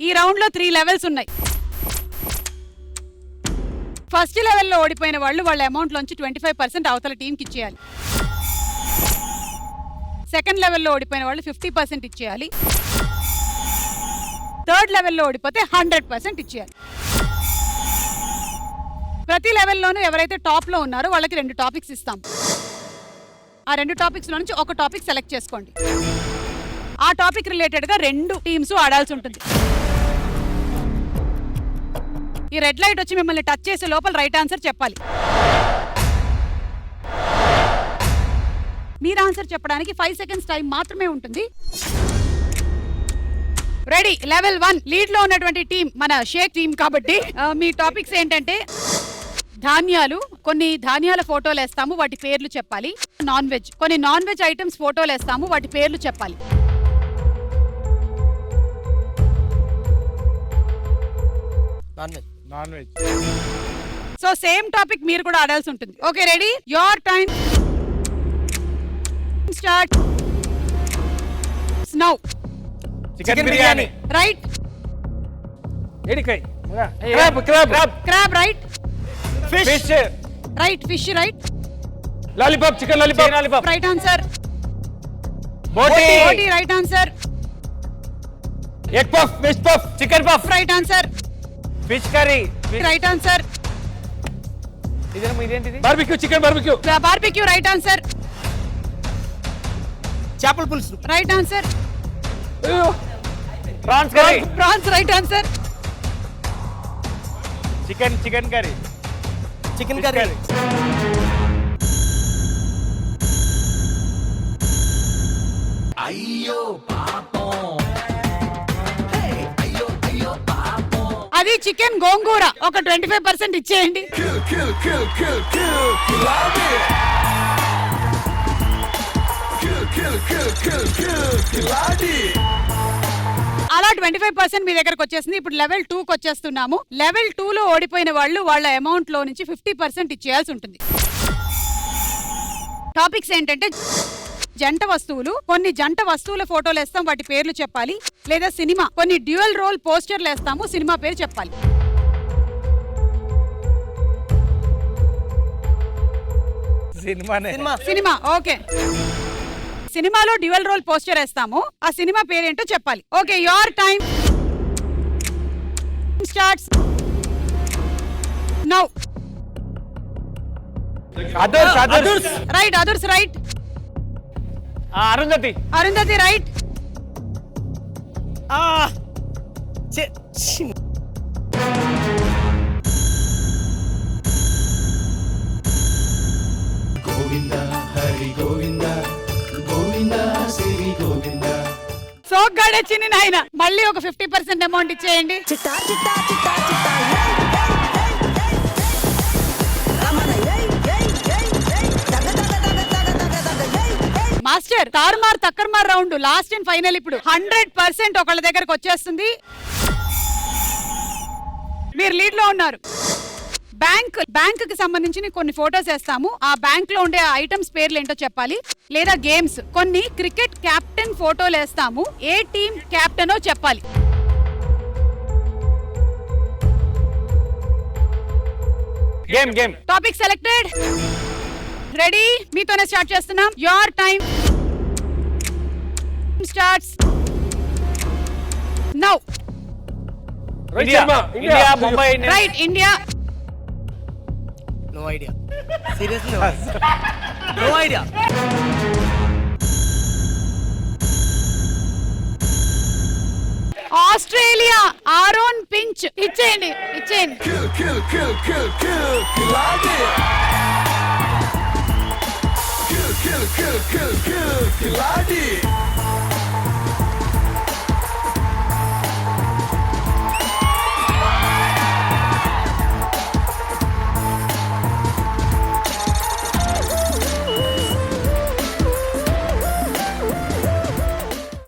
ఈ రౌండ్ లో 3 లెవెల్స్ ఉన్నాయి. ఫస్ట్ లెవెల్లో ఓడిపోయిన వాళ్ళు వాళ్ళ అమౌంట్ లోంచి 25% అవతల టీంకి ఇచ్చేయాలి. సెకండ్ లెవెల్లో ఓడిపోయిన వాళ్ళు 50% ఇచ్చేయాలి. థర్డ్ లెవెల్లో ఓడిపోతే 100% ఇచ్చేయాలి. ప్రతి లెవెల్లోనూ ఎవరైతే టాప్ లో ఉన్నారో వాళ్ళకి 2 టాపిక్స్ ఇస్తాం. ఆ 2 టాపిక్స్ లో నుంచి ఒక టాపిక్ సెలెక్ట్ చేసుకోండి. ఆ టాపిక్ రిలేటెడ్ గా 2 టీమ్స్ ఆడాల్సి ఉంటుంది. ఈ రెడ్ లైట్ వచ్చి మిమ్మల్ని టచ్ చేసే లోపల రైట్ ఆన్సర్ చెప్పాలి. మీరు ఆన్సర్ చెప్పడానికి 5 సెకండ్స్ టైం మాత్రమే ఉంటుంది. రెడీ. లెవెల్ 1 లీడ్ లో ఉన్నటువంటి టీం మన షేక్ టీం కాబట్టి మీ టాపిక్స్ ఏంటంటే ధాన్యాలు, కొన్ని ధాన్యాల ఫోటోలు వేస్తాము, వాటి పేర్లు చెప్పాలి. నాన్ వెజ్, కొన్ని నాన్ వెజ్ ఐటమ్స్ ఫోటోలు వేస్తాము, వాటి పేర్లు చెప్పాలి. Non veg. So same topic మీరు కూడా ఆడాల్సి ఉంటుంది. Okay ready? Your time start now. Chicken biryani. Right. ఏడికాయ్. Crab crab crab. Crab right. Fish. Right. Fish right. Lollipop. Chicken lollipop. Lollipop right answer. బోటి. బోటి right answer. Egg puff. Fish puff. Chicken puff. Right answer. Fish curry. Right answer. ఇదేంటిది? Barbecue. Chicken barbecue. Barbecue right answer. చేపల పులుసు. Right answer. Prawns curry. Prawns right answer. Chicken curry. Chicken curry. అయ్యో పాపం. అయ్యో అయ్యో పాపం. అది chicken గోంగూర. ఒక 25% ఇచ్చేయండి. అలా 25% మీ దగ్గరకు వచ్చేసింది. ఇప్పుడు లెవెల్ 2కి వచ్చేస్తున్నాము. లెవెల్ 2లో ఓడిపోయిన వాళ్ళు వాళ్ళ అమౌంట్ లో నుంచి 50% ఇచ్చేయాల్సి ఉంటుంది. టాపిక్స్ ఏంటంటే జంట వస్తువులు, కొన్ని జంట వస్తువుల ఫోటోలు వేస్తాం, వాటి పేర్లు చెప్పాలి. లేదా సినిమా, కొన్ని డ్యూయల్ రోల్ పోస్టర్లు వేస్తాము, సినిమా పేరు చెప్పాలి. సినిమా. ఓకే. సినిమాలో డ్యూయల్ రోల్ పోస్టర్ వేస్తాము, ఆ సినిమా పేరేంటో చెప్పాలి. Okay your time starts now. Others. Right. Others right. Arundhati. Arundhati right. Govinda Hari Govinda Govinda Shri Govinda. Soggade Chinni Nayana. మళ్ళీ ఒక 50% అమౌంట్ ఇచ్చేయండి. చిట్టా చిట్టా చిట్టా చిట్టా మాస్టర్ తారుమార్ తక్కర్మార్ రౌండ్ లాస్ట్ అండ్ ఫైనల్. ఇప్పుడు 100% ఒకళ్ళ దగ్గరకు వచ్చేస్తుంది. మీరు లీడ్ లో ఉన్నారు. బ్యాంక్ కి సంబంధించిన కొన్ని ఫోటోస్ వేస్తాము, ఆ బ్యాంక్ లో ఉండే ఐటమ్స్ పేర్లు ఏంటో చెప్పాలి. లేదా గేమ్స్, కొన్ని క్రికెట్ కెప్టెన్ ఫోటోలు వేస్తాము, ఏ టీం కెప్టెనో చెప్పాలి. గేమ్. Topic selected. రెడీ? మీతోనే స్టార్ట్ చేస్తున్నాం. Your time starts now. India Mumbai. Right. India. No idea. Seriously, no idea. Australia. Aaron pinch. ఇచ్చేయండి. కిలాడి.